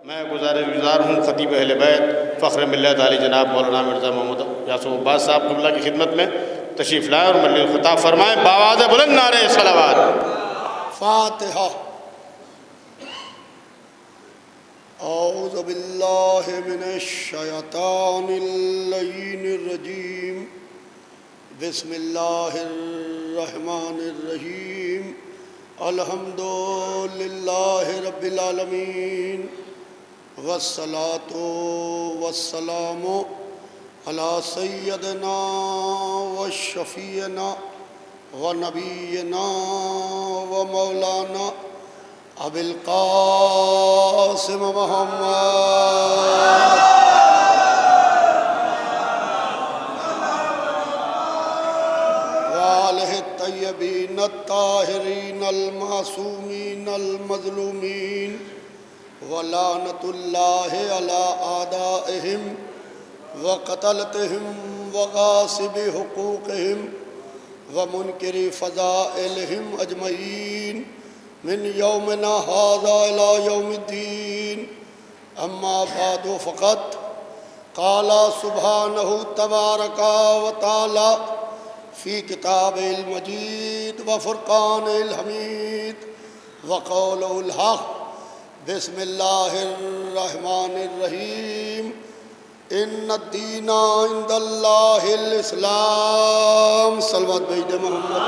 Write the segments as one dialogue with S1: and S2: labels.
S1: मैं गुज़ार हूँ ख़तीब अहले बैत फ़ख्र मिल्लत आली जनाब मौलाना मिर्ज़ा मोहम्मद यासूफ अब्बास साहब क़िबला की खिदमत में तशरीफ़ लाए और मल्लिल ख़िताब फरमाएँ बावाज़ बुलंद नारे सलावत।
S2: फ़ातिहा। औज़ु बिल्लाहि मिनश शैतानिर रजीम। बिस्मिल्लाहिर रहमानिर रहीम। अल्हम्दुलिल्लाहि रब्बिल आलमीन वस्सलातु वस्सलामु अला सय्यदना व शफ़ीना व नबीना व मौलाना अबिल क़ासिम मुहम्मद व आलिहि तय्यबीन अत्ताहिरीन अल-मासूमीन अल-मज़लूमीन व लानतुल्लाहि अला आदाइहिम व क़तलतिहिम व ग़ासिबि हुक़ूक़िहिम व मुनकिरी फ़ज़ाइलिहिम अजमईन मिन यौमिना हाज़ा इला यौमिद्दीन। अम्मा बादु फ़क़त क़ाला सुब्हानहु तबारका व तआला फ़ी किताबिल मजीद व फ़ुरक़ानिल हमीद व क़ौलुल हक़। बिस्मिल्लाहिर रहमानिर रहीम। इन्नद्दीना इंदल्लाहिल इस्लाम। सल्लल्लाहु अलैहि मोहम्मद।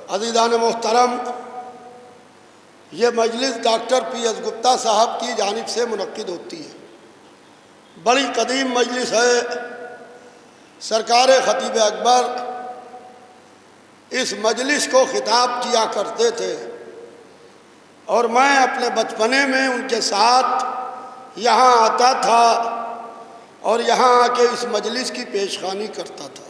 S2: अज़ीज़ान मोहतरम, ये मजलिस डॉक्टर पी.एस. गुप्ता साहब की जानिब से मुनक्किद होती है। बड़ी कदीम मजलिस है। सरकार ख़तीब अकबर इस मजलिस को ख़िताब किया करते थे और मैं अपने बचपने में उनके साथ यहाँ आता था और यहाँ आके इस मजलिस की पेशखानी करता था।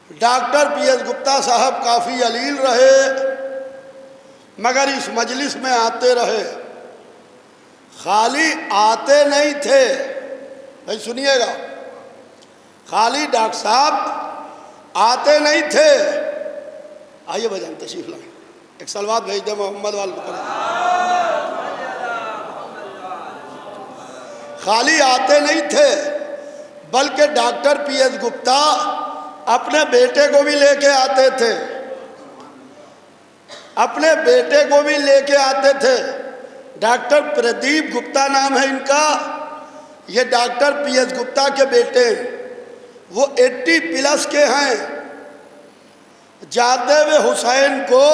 S2: Doctor PS. गुप्ता साहब काफ़ी अलील रहे मगर इस मजलिस में आते रहे। खाली आते नहीं थे, भाई सुनिएगा, खाली डॉक्टर साहब आते नहीं थे। आइए भजन तशरीफ लाए, एक सलवात भेज दे मोहम्मद वाल। खाली आते नहीं थे बल्कि डॉक्टर पी.एस. गुप्ता अपने बेटे को भी लेके आते थे, अपने बेटे को भी लेके आते थे। डॉक्टर प्रदीप गुप्ता नाम है इनका। ये डॉक्टर पी.एस. गुप्ता के बेटे, वो 80 प्लस के हैं। जाते हुए हुसैन को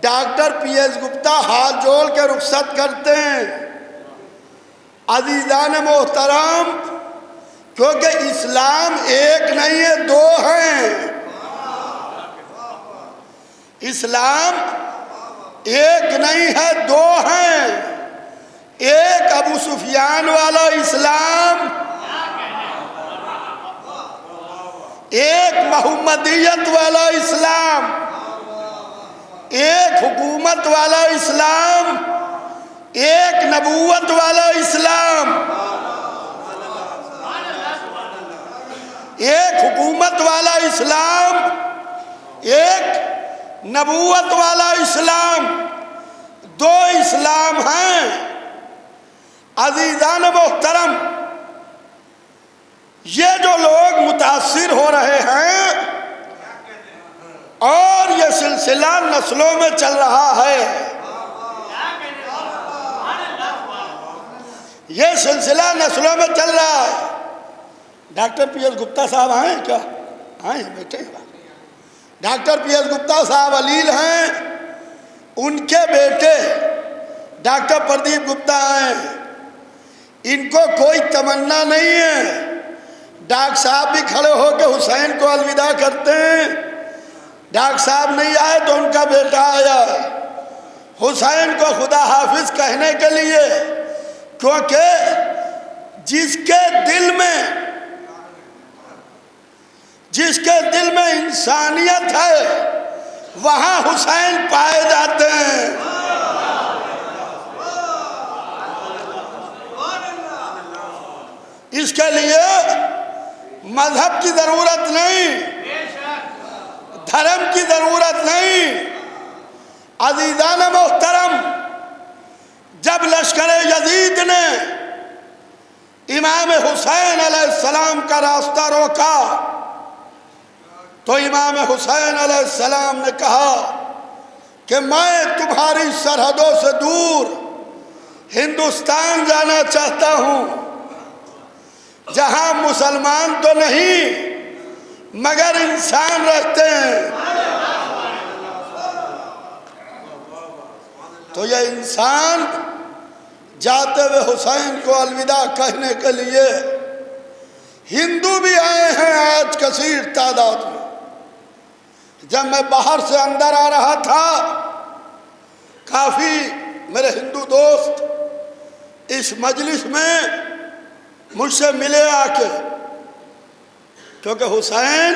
S2: डॉक्टर पी.एस. गुप्ता हाथ जोड़ के रुखसत करते हैं। अज़ीज़ान मोहतरम, क्योंकि इस्लाम एक नहीं है, दो हैं। इस्लाम एक नहीं है, दो हैं। एक अबू सुफियान वाला इस्लाम, एक मोहम्मदियत वाला इस्लाम, एक हुकूमत वाला इस्लाम, एक नबूवत वाला इस्लाम। एक हुकूमत वाला इस्लाम, एक नबूवत वाला इस्लाम, दो इस्लाम हैं। अज़ीज़ान मोहतरम, ये जो लोग मुतासिर हो रहे हैं और ये सिलसिला नस्लों में चल रहा है, ये सिलसिला नस्लों में चल रहा है। Doctor PS. गुप्ता साहब आए क्या? आए बैठे हैं। Doctor PS. गुप्ता साहब अलील हैं, उनके बेटे डॉक्टर प्रदीप गुप्ता हैं। इनको कोई तमन्ना नहीं है। डॉक्टर साहब भी खड़े होकर हुसैन को अलविदा करते हैं। डॉक्टर साहब नहीं आए तो उनका बेटा आया हुसैन को खुदा हाफिज कहने के लिए, क्योंकि जिसके दिल में इंसानियत है वहां हुसैन पाए जाते हैं। इसके लिए मजहब की जरूरत नहीं, धर्म की जरूरत नहीं। अजीज़ान मोहतरम, जब लश्कर यजीद ने इमाम हुसैन अलैहिस्सलाम का रास्ता रोका तो इमाम हुसैन अलैहिस्सलाम ने कहा कि मैं तुम्हारी सरहदों से दूर हिंदुस्तान जाना चाहता हूँ, जहाँ मुसलमान तो नहीं मगर इंसान रहते हैं। तो यह इंसान जाते हुए हुसैन को अलविदा कहने के लिए हिंदू भी आए हैं आज कसीर तादाद में। जब मैं बाहर से अंदर आ रहा था, काफ़ी मेरे हिंदू दोस्त इस मजलिस में मुझसे मिले आके, क्योंकि हुसैन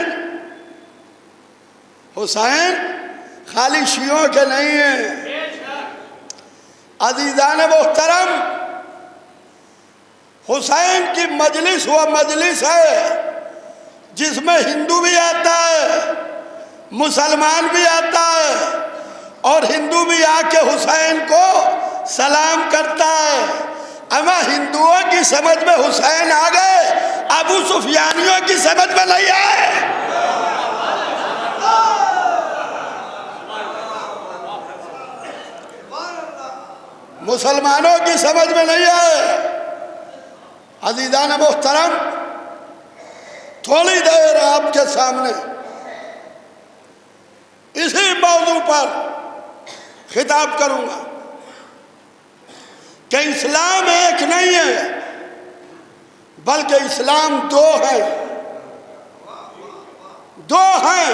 S2: खाली शियों के नहीं है। अजीज़ान मोहतरम, हुसैन की मजलिस वह मजलिस है जिसमें हिंदू भी आता है, मुसलमान भी आता है, और हिंदू भी आके हुसैन को सलाम करता है। अमा हिंदुओं की समझ में हुसैन आ गए, अबू सुफियानियों की समझ में नहीं आए। मुसलमानों की समझ में नहीं आए। अज़ीज़ान मोहतरम, थोड़ी देर आपके सामने इसी मौजू पर खिताब करूंगा कि इस्लाम एक नहीं है बल्कि इस्लाम दो है। दो हैं,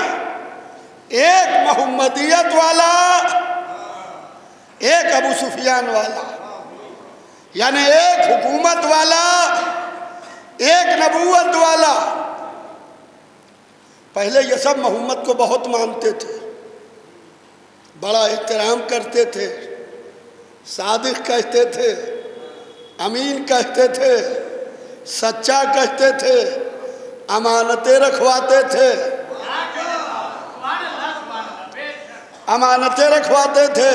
S2: एक मोहम्मदियत वाला, एक अबू सुफियान वाला, यानी एक हुकूमत वाला, एक नबूवत वाला। पहले ये सब मोहम्मद को बहुत मानते थे, बड़ा एहतराम करते थे, सादिक कहते थे, अमीन कहते थे, सच्चा कहते थे, अमानतें रखवाते थे, अमानतें रखवाते थे।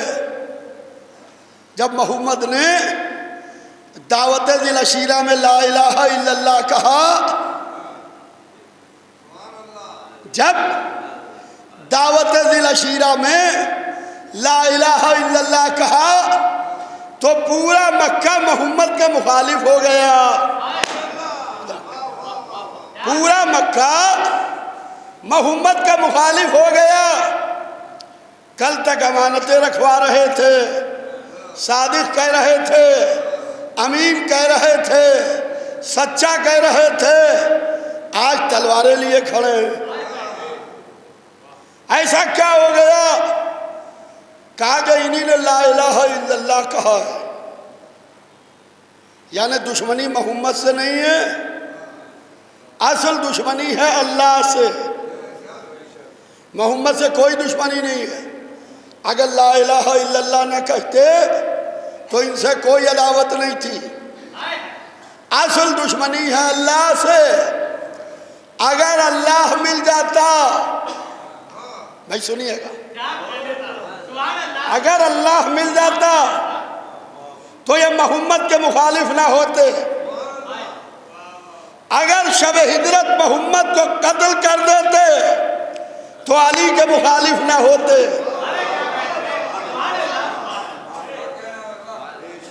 S2: जब मोहम्मद ने दावत दिल अशीरा में ला इलाहा इल्लल्लाह कहा, जब दावत दिल अशीरा में ला इलाहा इल्लल्लाह कहा तो पूरा मक्का मोहम्मद के मुखालिफ हो गया। पूरा मक्का मोहम्मद का मुखालिफ हो गया। कल तक अमानतें रखवा रहे थे, सादिक कह रहे थे, अमीन कह रहे थे, सच्चा कह रहे थे, आज तलवारें लिए खड़े। ऐसा क्या हो गया? कहा कि इन्हीं ने ला इलाहा इल्लल्लाह कहा है। यानी दुश्मनी मोहम्मद से नहीं है, असल दुश्मनी है अल्लाह से। मोहम्मद से कोई दुश्मनी नहीं है। अगर ला इलाहा इल्लल्लाह न कहते तो इनसे कोई अदावत नहीं थी। असल दुश्मनी है अल्लाह से। अगर अल्लाह मिल जाता, भाई सुनिएगा, अगर अल्लाह मिल जाता तो ये मोहम्मद के मुखालिफ ना होते। अगर शब हिजरत मोहम्मद को कत्ल कर देते तो अली के मुखालिफ ना होते।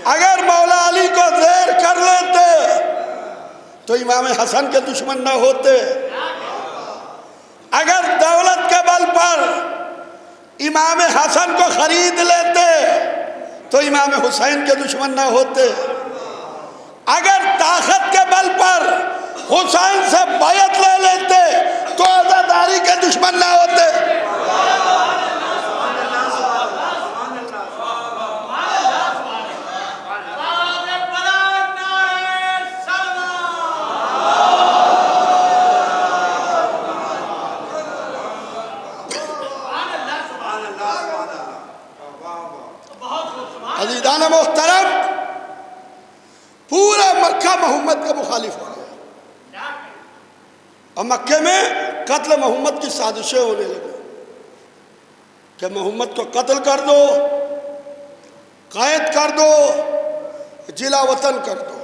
S2: अगर मौला अली को ज़ेर कर लेते तो इमाम हसन के दुश्मन ना होते। अगर दौलत के बल पर इमाम हसन को खरीद लेते तो इमाम हुसैन के दुश्मन ना होते। अगर ताकत के बल पर हुसैन से बैत ले लेते तो आज़ादारी के दुश्मन ना होते। अज़ीज़ान मोहतरम, पूरा मक्का मोहम्मद का मुखालिफ हो गया और मक्के में कत्ल मोहम्मद की साजिशें होने लगी। कि मोहम्मद को कत्ल कर दो, कैद कर दो, जिला वतन कर दो।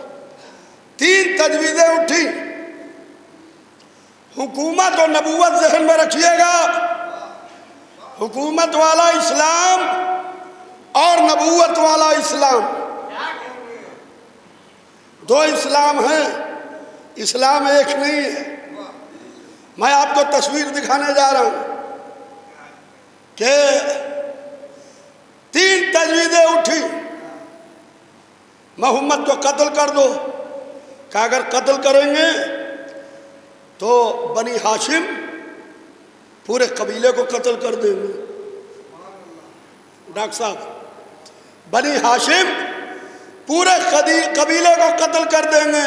S2: 3 तजवीज़ें उठी। हुकूमत और नबूवत ज़हन में रखिएगा। हुकूमत वाला इस्लाम और नबूवत वाला इस्लाम, 2 इस्लाम हैं, इस्लाम एक नहीं है। मैं आपको तस्वीर दिखाने जा रहा हूं कि 3 तजवीज़ें उठी। मोहम्मद को कत्ल कर दो, कि अगर कत्ल करेंगे तो बनी हाशिम पूरे कबीले को कत्ल कर देंगे। डॉक्टर साहब, बनी हाशिम पूरे कबीले को कत्ल कर देंगे।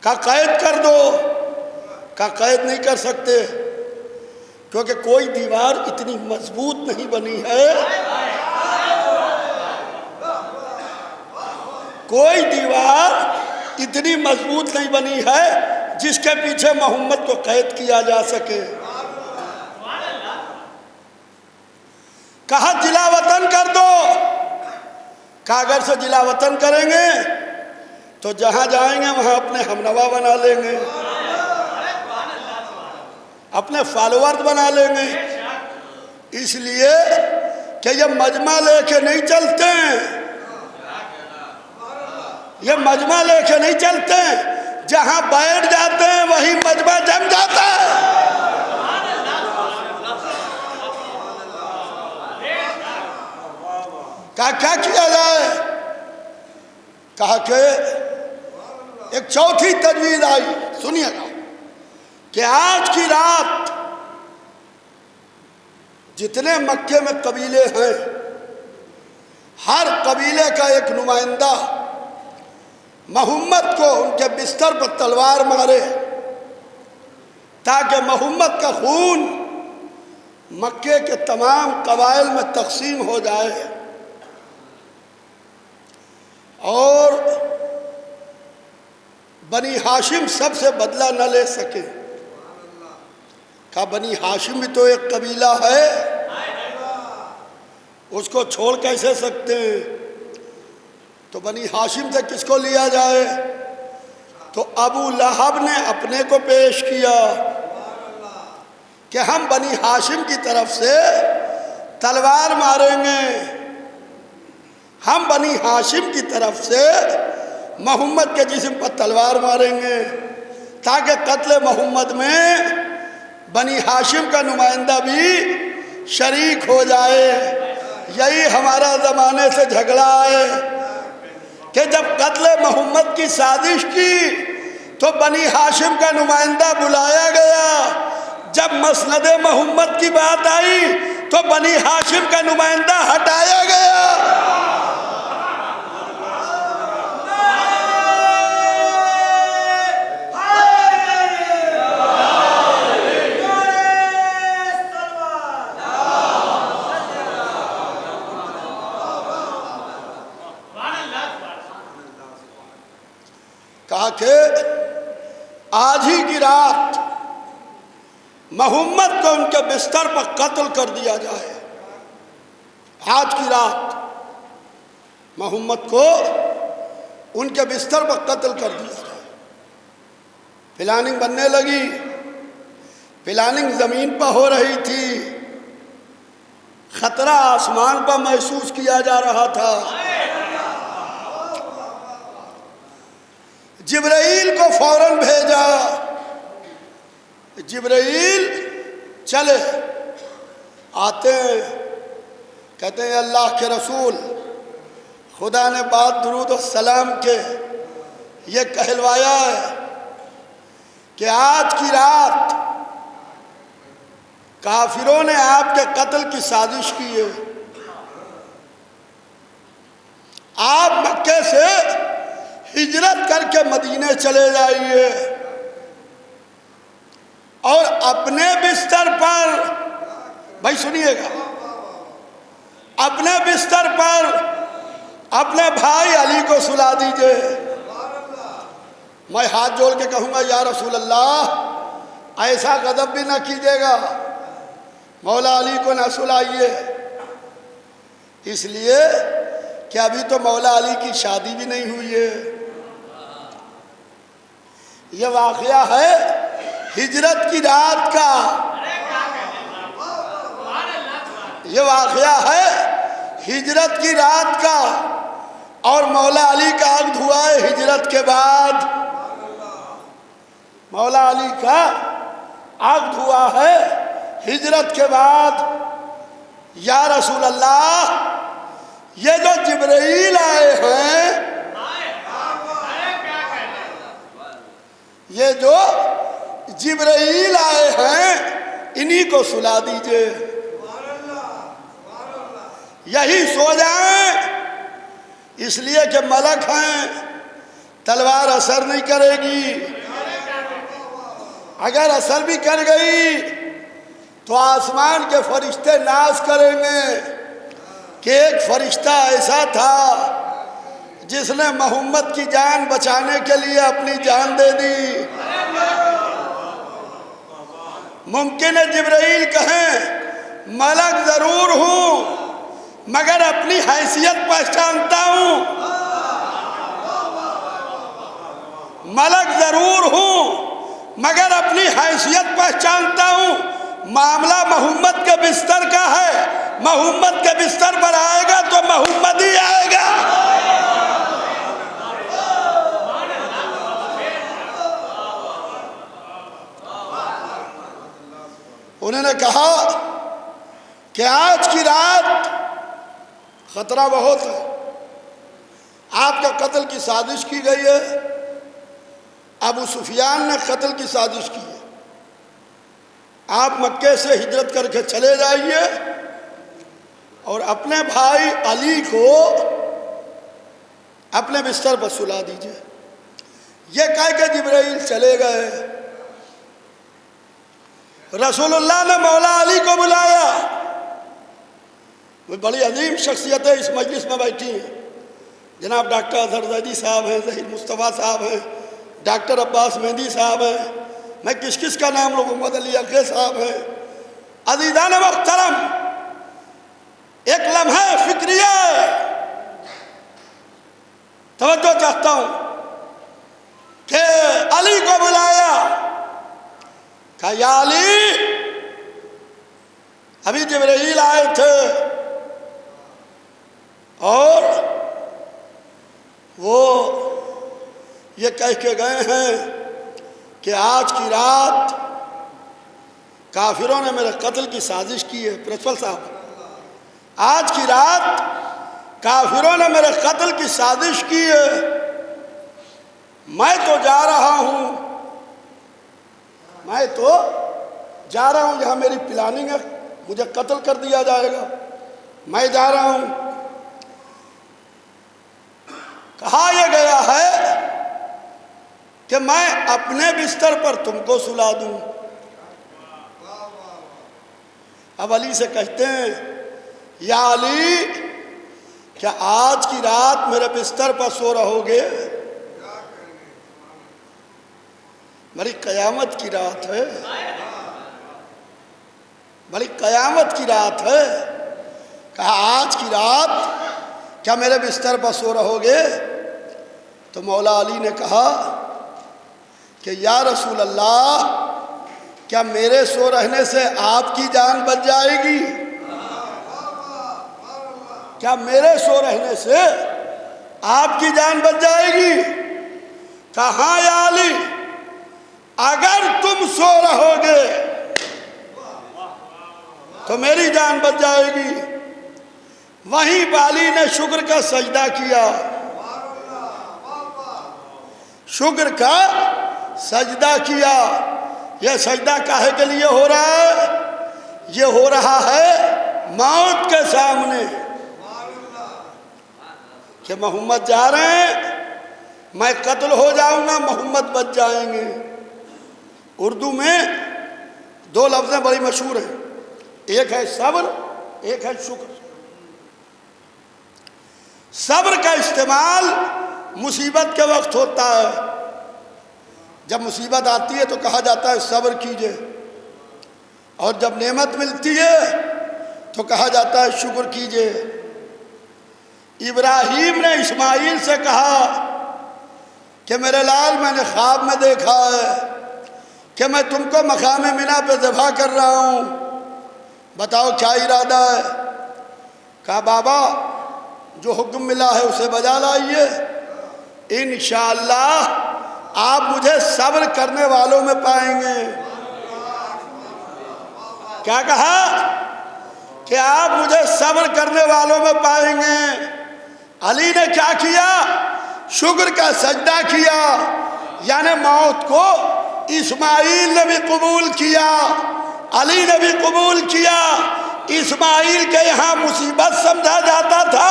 S2: का कैद कर दो, का कैद नहीं कर सकते, क्योंकि कोई दीवार इतनी मजबूत नहीं बनी है, कोई दीवार इतनी मजबूत नहीं बनी है जिसके पीछे मोहम्मद को कैद किया जा सके। कहा जिला वतन कर दो, कागज से जिला वतन करेंगे तो जहां जाएंगे वहां अपने हमनवा बना लेंगे, अपने फॉलोअर्स बना लेंगे। इसलिए कि ये मजमा लेके नहीं चलते हैं, ये मजमा लेके नहीं चलते, जहां बैठ जाते हैं वही मजमा जम जाता है। क्या किया जाए? कहा कि एक चौथी तजवीज आई, सुनिएगा, कि आज की रात जितने मक्के में कबीले हैं, हर कबीले का एक नुमाइंदा मोहम्मद को उनके बिस्तर पर तलवार मारे, ताकि मोहम्मद का खून मक्के के तमाम कबाइल में तकसीम हो जाए और बनी हाशिम सबसे बदला न ले सके। कहा बनी हाशिम भी तो एक कबीला है, उसको छोड़ कैसे सकते हैं? तो बनी हाशिम से किसको लिया जाए? तो अबू लहब ने अपने को पेश किया कि हम बनी हाशिम की तरफ से तलवार मारेंगे, हम बनी हाशिम की तरफ से मोहम्मद के जिस्म पर तलवार मारेंगे, ताकि कत्ल मोहम्मद में बनी हाशिम का नुमाइंदा भी शरीक हो जाए। यही हमारा ज़माने से झगड़ा है कि जब कत्ल मोहम्मद की साजिश की तो बनी हाशिम का नुमाइंदा बुलाया गया, जब मसनद मोहम्मद की बात आई तो बनी हाशिम का नुमाइंदा हटाया गया। कहा कि आज ही की रात मोहम्मद को उनके बिस्तर पर कत्ल कर दिया जाए। आज की रात मोहम्मद को उनके बिस्तर पर कत्ल कर दिया जाए। प्लानिंग बनने लगी, प्लानिंग जमीन पर हो रही थी, खतरा आसमान पर महसूस किया जा रहा था। जिब्राइल को फौरन भेजा, जिब्राइल चले, आते हैं, कहते हैं अल्लाह के रसूल, खुदा ने बात दुरूद और सलाम के ये कहलवाया है कि आज की रात काफिरों ने आपके कत्ल की साजिश की है। आप मक्के से हिजरत करके मदीने चले जाइए और अपने बिस्तर पर, भाई सुनिएगा, अपने बिस्तर पर अपने भाई अली को सुला दीजिए। मैं हाथ जोड़ के कहूँगा या रसूल अल्लाह, ऐसा गजब भी ना कीजिएगा मौला अली को न सुलाइए, इसलिए कि अभी तो मौला अली की शादी भी नहीं हुई है। यह वाक़या है हिजरत की रात का, यह वाक़या है हिजरत की रात का, और मौला अली का अक़्द हुआ है हिजरत के बाद। मौला अली का अक़्द हुआ है हिजरत के बाद। या रसूल अल्लाह, ये जो जिब्राइल आए हैं, ये जो जिब्राइल आए हैं, इन्हीं को सुला दीजिए, यही सो जाएं, इसलिए कि मलक हैं, तलवार असर नहीं करेगी। अगर असर भी कर गई तो आसमान के फरिश्ते नाश करेंगे कि एक फरिश्ता ऐसा था जिसने मोहम्मद की जान बचाने के लिए अपनी जान दे दी। मुमकिन है जिब्राइल कहें मलक जरूर हूं, मगर अपनी हैसियत पहचानता हूं, मलक जरूर हूं मगर अपनी हैसियत पहचानता हूं। मामला मोहम्मद के बिस्तर का है, मोहम्मद के बिस्तर पर आएगा तो मोहम्मद ही आएगा। उन्होंने कहा कि आज की रात खतरा बहुत है, आपका कत्ल की साजिश की गई है, अबू सुफियान ने कत्ल की साजिश की है, आप मक्के से हिजरत करके चले जाइए और अपने भाई अली को अपने बिस्तर पर सुला दीजिए। ये कह के जिब्राइल चले गए। रसूलुल्लाह ने मौला अली को बुलाया, वो बड़ी अजीम शख्सियत है इस मजलिस में बैठी हैं, जनाब डॉक्टर अजहर जैदी साहब हैं, ज़हीर मुस्तफ़ा साहब हैं, डॉक्टर अब्बास मेहंदी साहब हैं, मैं किस किस का नाम लूँ, मोहम्मद अली अक़े साहब हैं। अज़ीज़ान मुहतरम, एक लम्हा फिक्रिया तवज्जो चाहता हूँ कि अली को बुलाया, कहा या अली, अभी जिब्राइल आए थे और वो ये कह के गए हैं कि आज की रात काफिरों ने मेरे कत्ल की साजिश की है। प्रिंसिपल साहब, आज की रात काफिरों ने मेरे कत्ल की साजिश की है, मैं तो जा रहा हूं, मैं तो जा रहा हूं, जहां मेरी प्लानिंग है मुझे कत्ल कर दिया जाएगा, मैं जा रहा हूं। कहा यह गया है कि मैं अपने बिस्तर पर तुमको सुला दूं। अब अली से कहते हैं या अली, क्या आज की रात मेरे बिस्तर पर सो रहोगे? बड़ी कयामत की रात है, बड़ी कयामत की रात है। कहा आज की रात क्या मेरे बिस्तर पर सो रहोगे? तो मौला अली ने कहा कि या रसूल अल्लाह, क्या मेरे सो रहने से आपकी जान बच जाएगी? क्या मेरे सो रहने से आपकी जान बच जाएगी? कहा या अली, अगर तुम सो रहोगे तो मेरी जान बच जाएगी। वहीं बाली ने शुक्र का सजदा किया, शुक्र का सजदा किया। यह सजदा काहे के लिए हो रहा है? ये हो रहा है मौत के सामने कि मोहम्मद जा रहे हैं, मैं कत्ल हो जाऊंगा, मोहम्मद बच जाएंगे। उर्दू में दो लफ्ज़ें बड़ी मशहूर हैं, एक है सब्र, एक है शुक्र। सब्र का इस्तेमाल मुसीबत के वक्त होता है। जब मुसीबत आती है तो कहा जाता है सब्र कीजिए, और जब नेमत मिलती है तो कहा जाता है शुक्र कीजिए। इब्राहीम ने इस्माइल से कहा कि मेरे लाल, मैंने ख्वाब में देखा है कि मैं तुमको मकाम मिना पे ज़िबा कर रहा हूँ, बताओ क्या इरादा है। कहा बाबा जो हुक्म मिला है उसे बजा लाइए, इंशाअल्लाह आप मुझे सब्र करने वालों में पाएंगे। क्या कहा कि आप मुझे सब्र करने वालों में पाएंगे। अली ने क्या किया? शुक्र का सजदा किया, यानी मौत को इस्माइल ने भी कबूल किया, अली ने भी कबूल किया। इस्माइल के यहाँ मुसीबत समझा जाता था,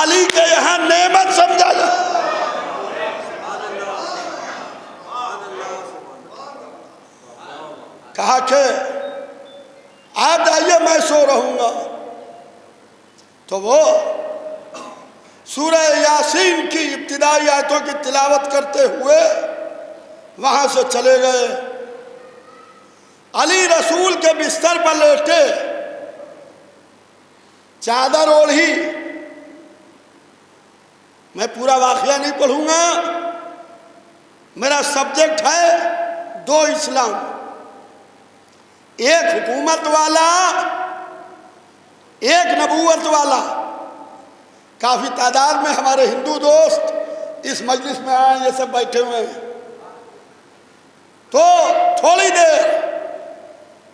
S2: अली के यहाँ नेमत समझा जाता। कहा कि आप जाइए मैं सो रहूंगा। तो वो सूरह यासीन की इब्तिदाई आयतों की तिलावत करते हुए वहां से चले गए। अली रसूल के बिस्तर पर लेटे, चादर ओढ़ी। मैं पूरा वाकया नहीं पढ़ूंगा, मेरा सब्जेक्ट है दो इस्लाम, एक हुकूमत वाला, एक नबूवत वाला। काफी तादाद में हमारे हिंदू दोस्त इस मजलिस में आए, ये सब बैठे हुए हैं। तो थोड़ी देर,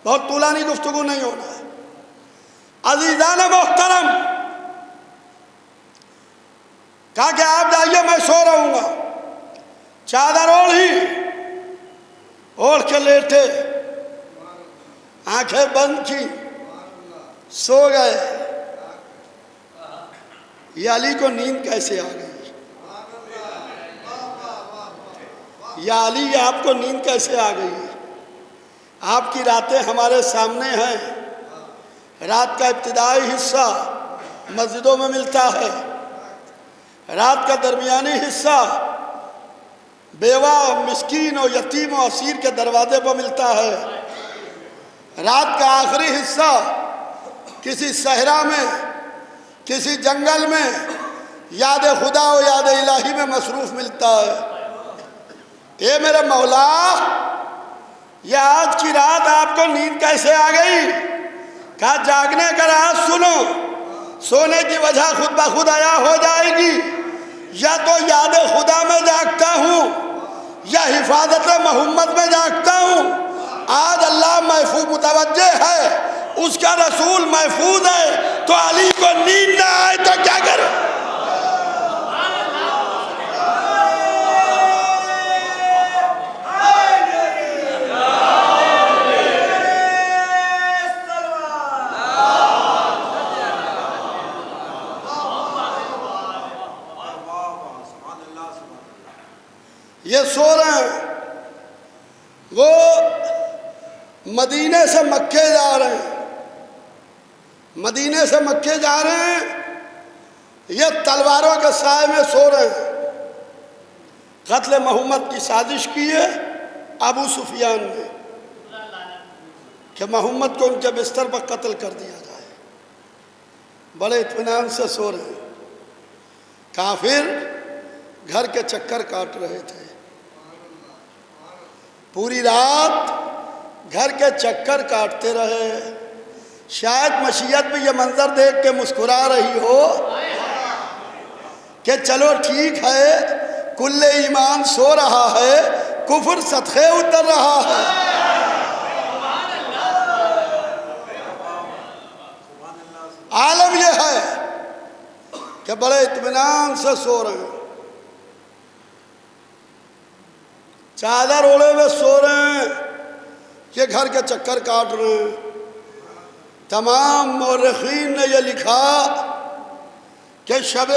S2: बहुत तूलानी गुफ्तगू नहीं होना है। अजीजान मोहतरम, कहा कि आप जाइए मैं सो रहूंगा। चादर ओढ़ी, ओढ़ के लेटे, आंखें बंद की, सो गए। ये अली को नींद कैसे आ गई? या अली आपको नींद कैसे आ गई? आपकी रातें हमारे सामने हैं। रात का इब्तिदाई हिस्सा मस्जिदों में मिलता है, रात का दरमियानी हिस्सा बेवा, मिस्कीन और यतीम और असीर के दरवाजे पर मिलता है। रात का आखिरी हिस्सा किसी सहरा में, किसी जंगल में याद खुदा और याद इलाही में मसरूफ मिलता है। ये मेरे मौला, ये आज की रात आपको नींद कैसे आ गई? कहा जागने का राज सुनो, सोने की वजह खुद ब खुद आया हो जाएगी। या तो याद खुदा में जागता हूँ या हिफाजत मोहम्मद में जागता हूँ। आज अल्लाह महफूज मुतवज्जे है, उसका रसूल महफूज है, तो अली को नींद ना आए तो क्या करे? ये सो रहे हैं, वो मदीने से मक्के जा रहे हैं, मदीने से मक्के जा रहे हैं। ये तलवारों के साए में सो रहे हैं। कत्ल मोहम्मद की साजिश की है अबू सुफियान ने कि मोहम्मद को उनके बिस्तर पर कत्ल कर दिया जाए। बड़े इत्मीनान से सो रहे हैं। काफिर घर के चक्कर काट रहे थे, पूरी रात घर के चक्कर काटते रहे। शायद मशीयत भी ये मंजर देख के मुस्कुरा रही हो कि चलो ठीक है, कुल्ले ईमान सो रहा है, कुफर सदक़े उतर रहा है। आलम यह है कि बड़े इत्मीनान से सो रहे हैं, चादर ओढ़े हुए सो रहे हैं, ये घर के चक्कर काट रहे हैं। तमाम मौरखीन ने यह लिखा कि शब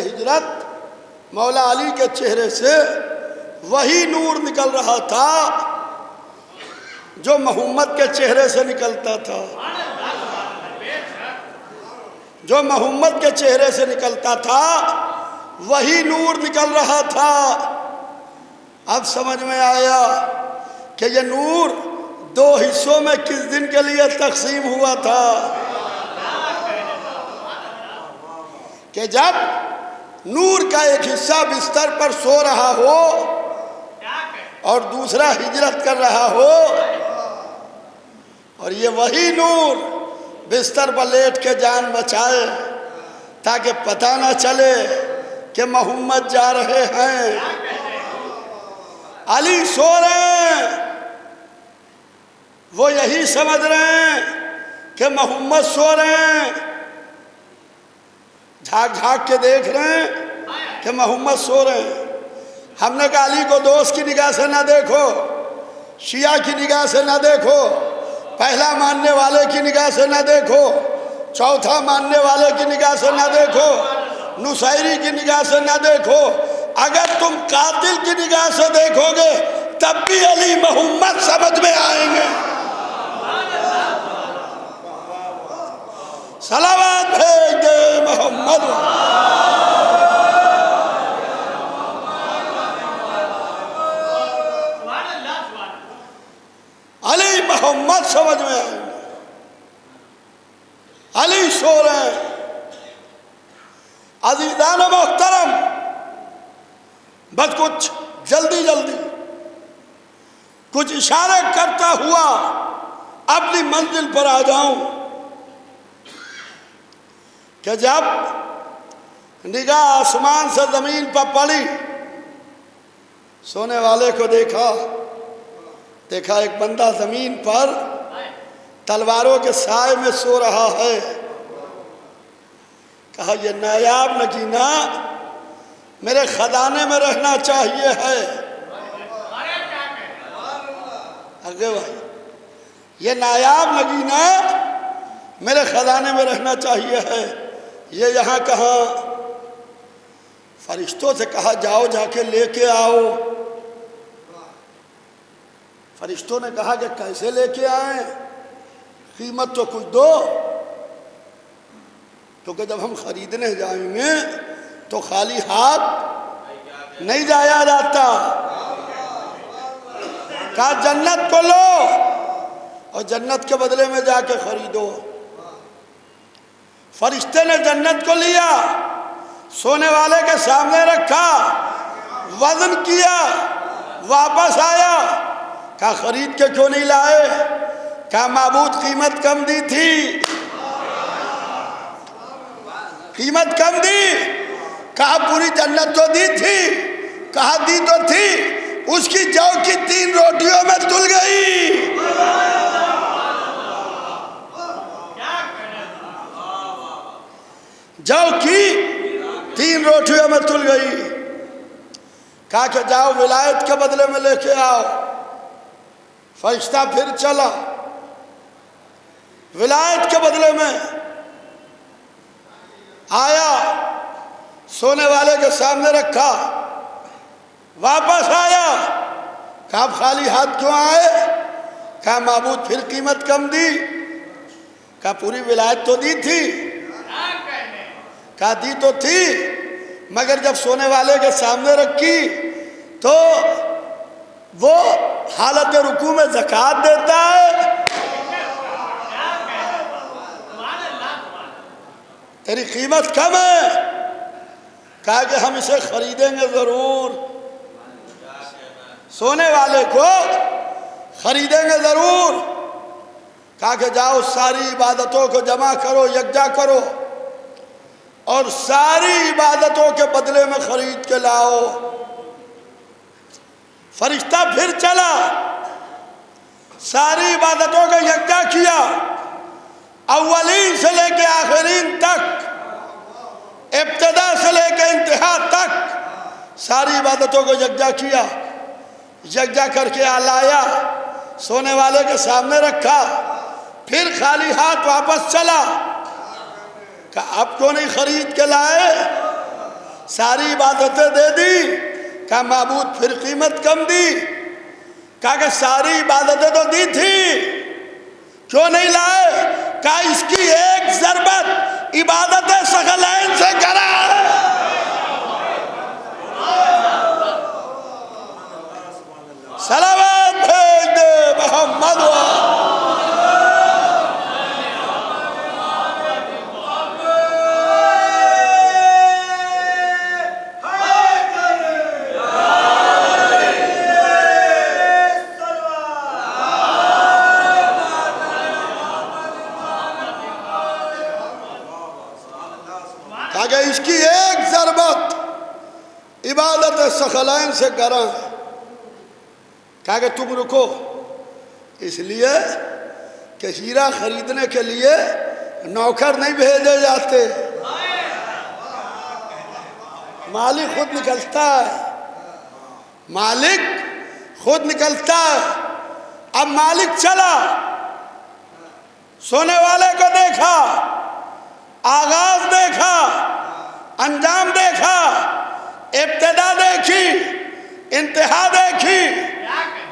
S2: हिजरत मौला अली के चेहरे से वही नूर निकल रहा था जो मोहम्मद के चेहरे से निकलता था, जो मोहम्मद के चेहरे से निकलता था वही नूर निकल रहा था। अब समझ में आया कि ये नूर दो हिस्सों में किस दिन के लिए तकसीम हुआ था कि जब नूर का एक हिस्सा बिस्तर पर सो रहा हो और दूसरा हिजरत कर रहा हो, और ये वही नूर बिस्तर पर लेट के जान बचाए ताकि पता ना चले कि मोहम्मद जा रहे हैं। अली सो रहे हैं, वो यही समझ रहे हैं कि मोहम्मद सो रहे हैं, झाँक झाँक के देख रहे हैं कि मोहम्मद सो रहे हैं। हमने कहा अली को दोस्त की निगाह से ना देखो, शिया की निगाह से ना देखो, पहला मानने वाले की निगाह से ना देखो, चौथा मानने वाले की निगाह से ना देखो, नुसैरी की निगाह से ना देखो। अगर तुम कातिल की निगाह से देखोगे तब भी अली मोहम्मद समझ में आएंगे। सलावत भेज दे मोहम्मद। अली मोहम्मद समझ में आएंगे। अली सो रहे हैं। अज़ीज़ान मोहतरम, बस कुछ जल्दी जल्दी कुछ इशारे करता हुआ अपनी मंजिल पर आ जाऊं कि जब निगाह आसमान से जमीन पर पड़ी, सोने वाले को देखा एक बंदा जमीन पर तलवारों के साए में सो रहा है। कहा यह नायाब नगीना मेरे खजाने में रहना चाहिए है। अगे भाई, ये नायाब नगीना मेरे खजाने में रहना चाहिए है। ये यहाँ कहाँ? फरिश्तों से कहा जाओ जाके लेके आओ। फरिश्तों ने कहा कि कैसे लेके आए, कीमत तो कुछ दो, क्योंकि जब हम खरीदने जाएंगे तो खाली हाथ नहीं जाया जाता। कहा जन्नत को लो और जन्नत के बदले में जाके खरीदो। फरिश्ते ने जन्नत को लिया, सोने वाले के सामने रखा, वजन किया, वापस आया। कहा खरीद के क्यों नहीं लाए? कहा माबूद कीमत कम दी थी, कीमत कम दी। कहा पूरी जन्नत तो दी थी। कहा दी तो थी, उसकी जौ की 3 रोटियों में तुल गई। जौ की 3 रोटियों में तुल गई। कहा कि जाओ विलायत के बदले में लेके आओ। फरिश्ता फिर चला, विलायत के बदले में आया, सोने वाले के सामने रखा, वापस आया। कहा खाली हाथ क्यों आए? कहा माबूद फिर कीमत कम दी। कहा पूरी विलायत तो दी थी। कहा दी तो थी, मगर जब सोने वाले के सामने रखी तो वो हालत रुकू में ज़कात देता है। तेरी कीमत कम है। कहा कि हम इसे खरीदेंगे जरूर, सोने वाले को खरीदेंगे जरूर। कहा कि जाओ सारी इबादतों को जमा करो, यकजा करो और सारी इबादतों के बदले में खरीद के लाओ। फरिश्ता फिर चला, सारी इबादतों को यकजा किया, अव्वलीन से लेके आखिरीन तक, इब्तिदा से लेके इंतहा तक सारी इबादतों को यकजा किया। यकजा करके लाया, सोने वाले के सामने रखा, फिर खाली हाथ वापस चला। कहा अब क्यों नहीं खरीद के लाए? सारी इबादतें दे दी। कहा माबूद फिर कीमत कम दी। कहा कि सारी इबादतें तो दी थी, क्यों नहीं लाए? कहा इसकी एक ज़रबत इबादतें सकलैन से करा है। सलावत भेज दे मोहम्मद। अगर इसकी एक ज़रबत इबादत सखलैन से करा, कहा कि तुम रुको, इसलिए कि हीरा खरीदने के लिए नौकर नहीं भेजे जाते, मालिक खुद निकलता है, मालिक खुद निकलता है। अब मालिक चला, सोने वाले को देखा, आगाज देखा, अंजाम देखा, इब्तिदा देखी, इंतहा देखी,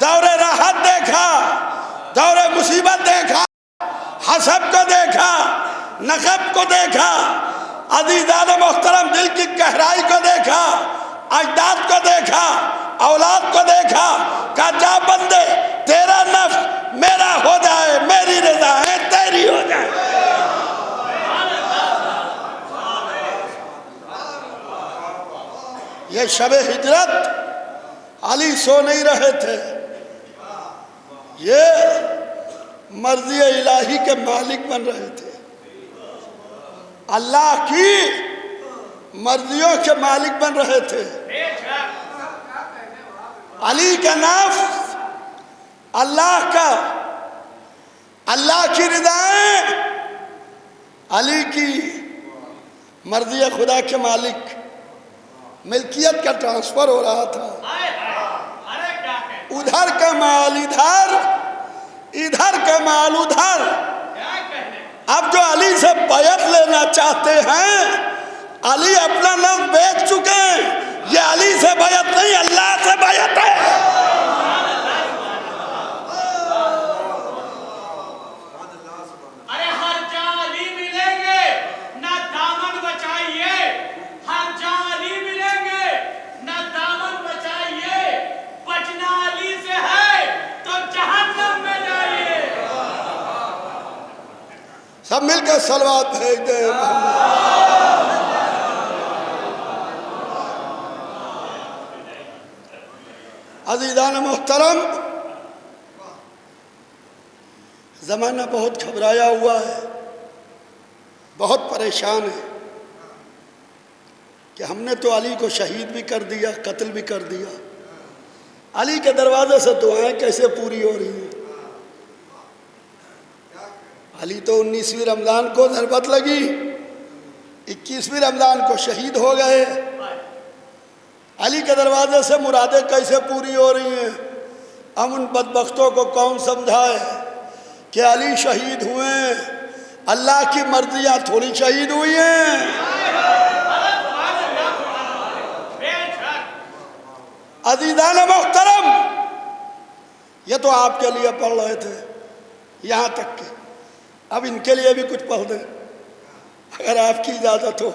S2: दौरे राहत देखा, दौरे मुसीबत देखा, हसब को देखा, नकब को देखा, अज़ीज़ान मोहतरम दिल की गहराई को देखा, अजदाद को देखा, औलाद को देखा। कहा जा बंदे, तेरा नफ्स मेरा हो जाए, मेरी रज़ा है तेरी हो जाए। ये शबे हिजरत अली सो नहीं रहे थे, ये मर्ज़ी इलाही के मालिक बन रहे थे, अल्लाह की मर्जियों के मालिक बन रहे थे। अली का नफ्स अल्लाह का, अल्लाह की रिदाएं, अली की मर्जी खुदा के मालिक, मिल्कियत का ट्रांसफर हो रहा था। उधर का माल इधर, इधर का माल उधर। अब जो अली से बैत लेना चाहते हैं, अली अपना नफ्स बेच चुके हैं, ये अली से बैत नहीं अल्लाह से बैत है।
S3: अरे हर जहाँ अली मिलेंगे ना दामन बचाइए, हर जहाँ अली मिलेंगे ना दामन बचाइए, बचना अली से है तो जहन्नम में जाइए।
S2: सब मिलकर सलवात भेज दे। अज़ीज़ान मोहतरम, ज़माना बहुत घबराया हुआ है, बहुत परेशान है कि हमने तो अली को शहीद भी कर दिया, कत्ल भी कर दिया। अली के दरवाजे से दुआएं कैसे पूरी हो रही हैं? अली तो 19वीं रमज़ान को ज़रबत लगी, 21वीं रमज़ान को शहीद हो गए। अली के दरवाजे से मुरादें कैसे पूरी हो रही हैं? हम उन बदबख्तों को कौन समझाए कि अली शहीद हुए, अल्लाह की मर्जियाँ थोड़ी शहीद हुई हैं। अज़ीज़ान मोहतरम, ये तो आपके लिए पढ़ रहे थे यहाँ तक के, अब इनके लिए भी कुछ पढ़ दें अगर आपकी इजाज़त हो।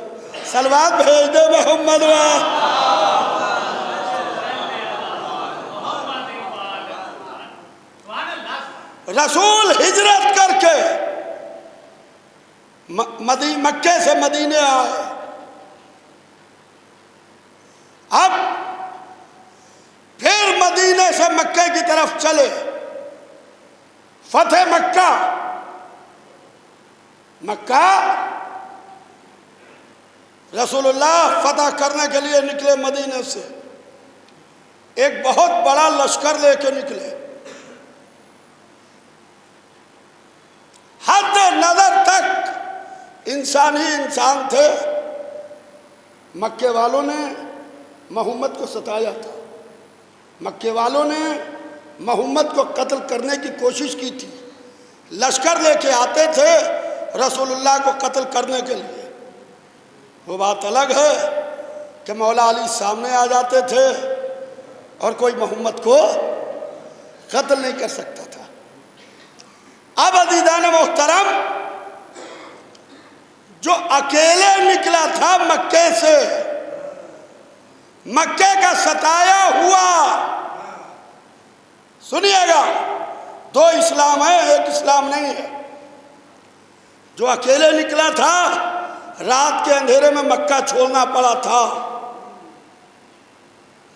S2: सलवात भेज दे मोहम्मद। रसूल हिजरत करके मक्के से मदीने आए। अब फिर मदीने से मक्के की तरफ चले। फतेह मक्का, मक्का रसूलुल्लाह फतह करने के लिए निकले मदीने से। एक बहुत बड़ा लश्कर लेके निकले। हद नजर तक इंसान ही इंसान थे। मक्के वालों ने मोहम्मद को सताया था, मक्के वालों ने मोहम्मद को कत्ल करने की कोशिश की थी। लश्कर लेके आते थे रसूलुल्लाह को कत्ल करने के लिए। वो बात अलग है कि मौला अली सामने आ जाते थे और कोई मोहम्मद को कत्ल नहीं कर सकता था। अब अज़ीज़ान मोहतरम, जो अकेले निकला था मक्के से, मक्के का सताया हुआ, सुनिएगा, दो इस्लाम है, एक इस्लाम नहीं है। जो अकेले निकला था, रात के अंधेरे में मक्का छोड़ना पड़ा था।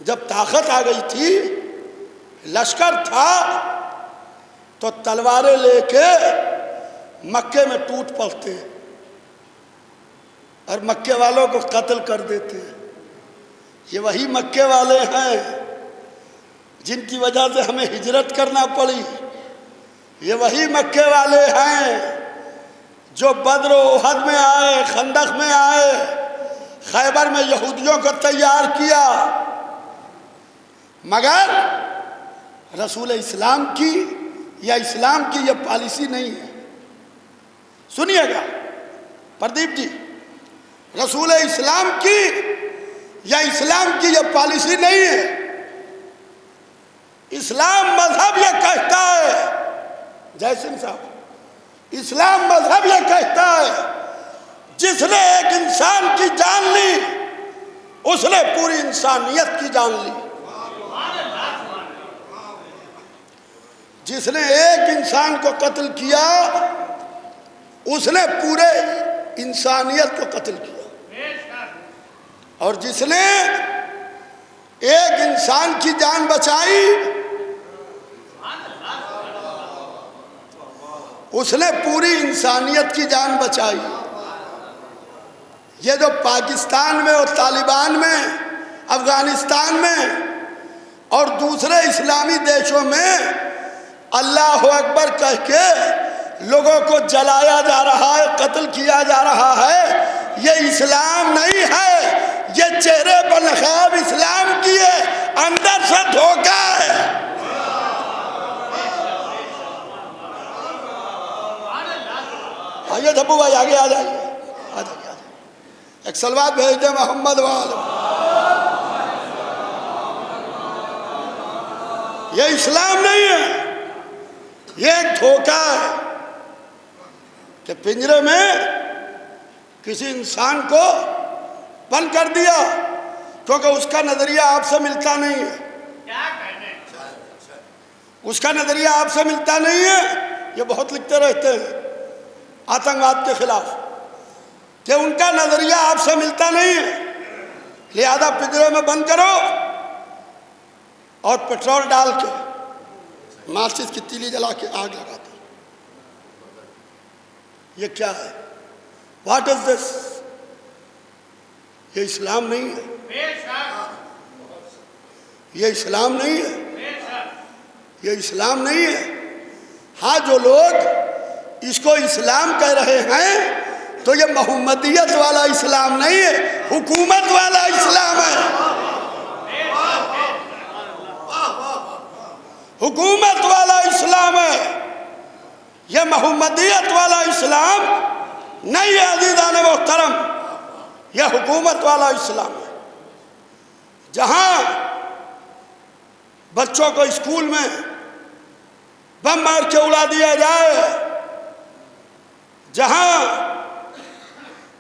S2: जब ताकत आ गई थी, लश्कर था, तो तलवारें लेके मक्के में टूट पड़ते। और मक्के वालों को कत्ल कर देते हैं। ये वही मक्के वाले हैं जिनकी वजह से हमें हिजरत करना पड़ी। ये वही मक्के वाले हैं जो बद्र उहद में आए, खंदक में आए, खैबर में यहूदियों को तैयार किया। मगर रसूल इस्लाम की या इस्लाम की यह पॉलिसी नहीं है। सुनिएगा प्रदीप जी, रसूल इस्लाम की या इस्लाम की यह पॉलिसी नहीं है। इस्लाम मजहब यह कहता है, जय सिंह साहब, इस्लाम मजहब यह कहता है जिसने एक इंसान की जान ली उसने पूरी इंसानियत की जान ली। जिसने एक इंसान को कत्ल किया उसने पूरे इंसानियत को कत्ल किया, और जिसने एक इंसान की जान बचाई उसने पूरी इंसानियत की जान बचाई। ये जो पाकिस्तान में और तालिबान में, अफगानिस्तान में और दूसरे इस्लामी देशों में अल्लाह अकबर कह के लोगों को जलाया जा रहा है, कत्ल किया जा रहा है, ये इस्लाम नहीं है। ये चेहरे पर नकाब इस्लाम की है, अंदर से धोखा है। आइए धब्बू भाई आगे आ जाइए, आ जाइए, एक सलवात भेज दे मोहम्मद वाले। ये इस्लाम नहीं है, ये एक धोखा है कि पिंजरे में किसी इंसान को बंद कर दिया क्योंकि उसका नजरिया आपसे मिलता नहीं है।
S3: क्या कहने?
S2: उसका नजरिया आपसे मिलता नहीं है। ये बहुत लिखते रहते हैं आतंकवाद के खिलाफ कि उनका नजरिया आपसे मिलता नहीं है, लिहाजा पिंजरे में बंद करो और पेट्रोल डाल के माचिस की तीली जला के आग लगा दो। ये क्या है? What is this? ये इस्लाम नहीं है, ये इस्लाम नहीं है, ये इस्लाम नहीं है। हाँ, जो लोग इसको इस्लाम कह रहे हैं तो ये मोहम्मदियत वाला इस्लाम नहीं है, हुकूमत वाला इस्लाम है, हुकूमत वाला इस्लाम है। यह मोहम्मदियत वाला इस्लाम नहीं है अज़ीज़ान मोहतरम, यह हुकूमत वाला इस्लाम है। जहां बच्चों को स्कूल में बम मार के उड़ा दिया जाए, जहां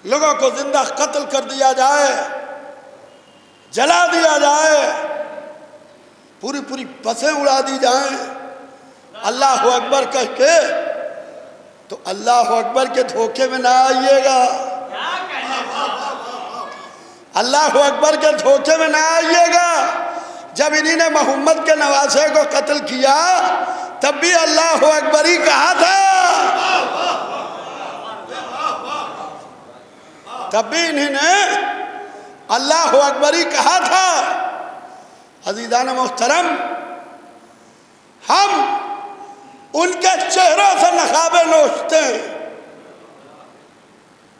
S2: लोगों को जिंदा कत्ल कर दिया जाए, जला दिया जाए, पूरी पूरी बसें उड़ा दी जाएं, अल्लाह अकबर कह के, तो अल्लाह अकबर के धोखे में ना आइएगा, अल्लाह अकबर के धोखे में ना आइएगा। जब इन्हीं ने मोहम्मद के नवासे को कत्ल किया तब भी अल्लाह अकबर ही कहा था, तब भी इन्हीं ने अल्लाह अकबर ही कहा था। अज़ीज़ान मोहतरम, हम उनके चेहरों से नकाबें नोचते हैं,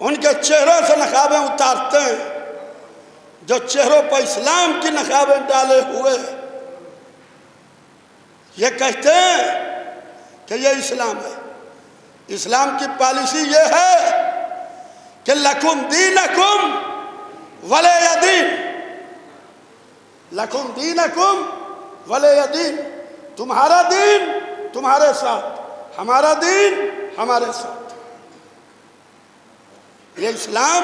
S2: उनके चेहरों से नकाबें उतारते हैं जो चेहरों पर इस्लाम की नकाबें डाले हुए। ये कहते हैं कि ये इस्लाम है। इस्लाम की पॉलिसी ये है कि लकुम दीनकुम वलिय दीन, लकुम दीनकुम वलिय दीन, तुम्हारा दीन तुम्हारे साथ, हमारा दीन हमारे साथ। ये इस्लाम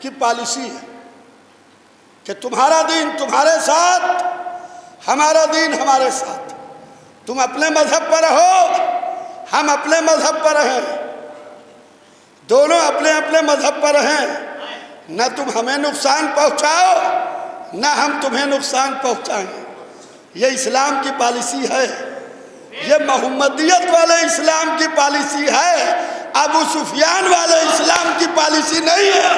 S2: की पॉलिसी है कि तुम्हारा दीन तुम्हारे साथ, हमारा दीन हमारे साथ। तुम अपने मजहब पर रहो, हम अपने मजहब पर रहें, दोनों अपने अपने मजहब पर रहें। न तुम हमें नुकसान पहुंचाओ न हम तुम्हें नुकसान पहुंचाएं। ये इस्लाम की पॉलिसी है, ये मोहम्मदियत वाले इस्लाम की पॉलिसी है, अबू सुफियान वाले इस्लाम की पॉलिसी नहीं है।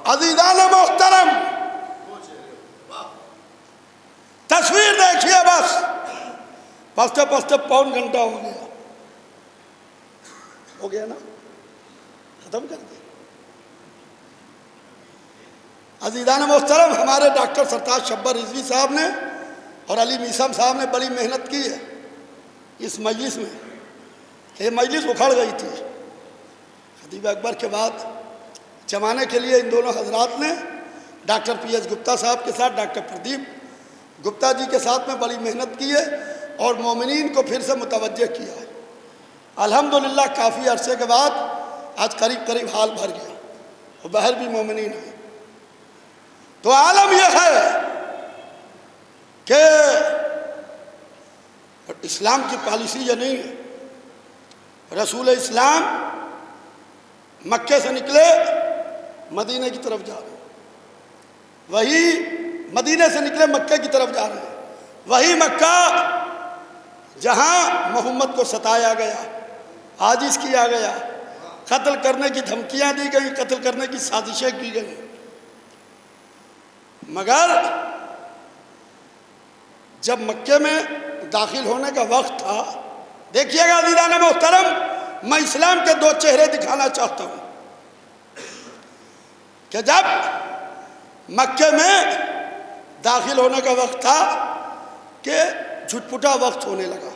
S2: अज़ीज़ान मोहतरम, तस्वीर देखिए, बस पलते पलते पौन घंटा हो गया ना, खत्म कर दिया। अज़ीज़ान मोहतरम, हमारे डॉक्टर सरताज शब्बर रिजवी साहब ने और अली मीसम साहब ने बड़ी मेहनत की है इस मजलिस में। ये मजलिस उखड़ गई थी, खतीब अकबर के बाद जमाने के लिए इन दोनों हजरात ने डॉक्टर PS गुप्ता साहब के साथ डॉक्टर प्रदीप गुप्ता जी के साथ में बड़ी मेहनत की है और मोमिनीन को फिर से मुतवज्जे किया है। अल्हम्दुलिल्लाह काफ़ी अरसे के बाद आज करीब करीब हाल भर गया और बाहर भी मोमिनीन है। तो आलम यह है कि इस्लाम की पॉलिसी ये नहीं है। रसूल इस्लाम मक्के से निकले, मदीने की तरफ जा रहे हैं, वही मदीने से निकले मक्के की तरफ जा रहे हैं, वही मक्का जहां मोहम्मद को सताया गया, आजिज़ किया गया, कत्ल करने की धमकियां दी गई, कत्ल करने की साजिशें की गई। मगर जब मक्के में दाखिल होने का वक्त था, देखिएगा अज़ीज़ान मोहतरम, मैं इस्लाम के दो चेहरे दिखाना चाहता हूं कि जब मक्के में दाखिल होने का वक्त था कि झुटपुटा वक्त होने लगा,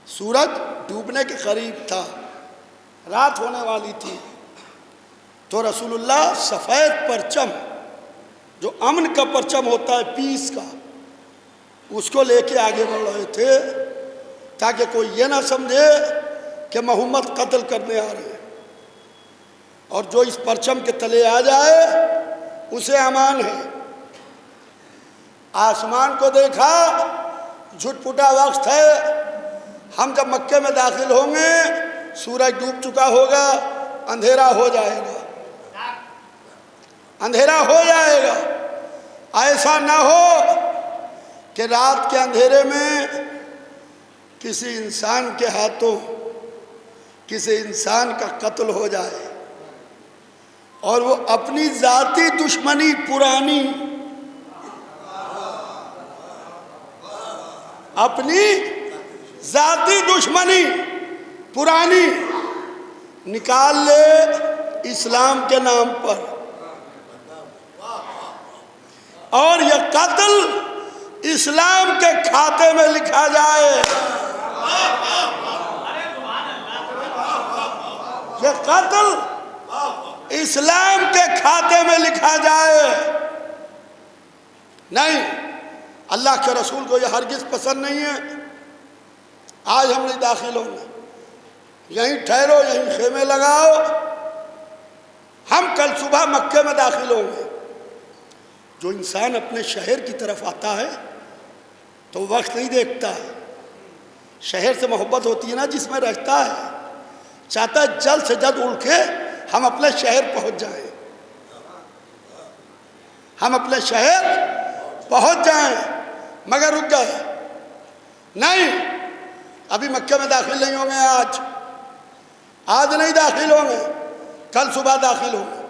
S2: सूरज डूबने के करीब था, रात होने वाली थी, तो रसूलुल्लाह सफ़ेद परचम, जो अमन का परचम होता है, पीस का, उसको लेके आगे बढ़ रहे थे ताकि कोई ये ना समझे कि मोहम्मद कत्ल करने आ रहे हैं, और जो इस परचम के तले आ जाए उसे अमान है। आसमान को देखा, झुटपुटा वक्त है, हम जब मक्के में दाखिल होंगे सूरज डूब चुका होगा, अंधेरा हो जाएगा, अंधेरा हो जाएगा। ऐसा ना हो कि रात के अंधेरे में किसी इंसान के हाथों किसी इंसान का कत्ल हो जाए और वो अपनी जाती दुश्मनी पुरानी, अपनी जाती दुश्मनी पुरानी निकाल ले इस्लाम के नाम पर, और यह कत्ल इस्लाम के खाते में लिखा जाए। यह कत्ल इस्लाम के खाते में लिखा जाए। नहीं, अल्लाह के रसूल को यह हरगिज़ पसंद नहीं है। आज हम नहीं दाखिल होंगे, यहीं ठहरो, यहीं खेमे लगाओ, हम कल सुबह मक्के में दाखिल होंगे। जो इंसान अपने शहर की तरफ आता है तो वक्त नहीं देखता है, शहर से मोहब्बत होती है ना जिसमें रहता है, चाहता है जल्द से जल्द उड़ के हम अपने शहर पहुंच जाएं, हम अपने शहर पहुंच जाएं, मगर रुक गए। नहीं, अभी मक्के में दाखिल नहीं होंगे, आज नहीं दाखिल होंगे, कल सुबह दाखिल होंगे।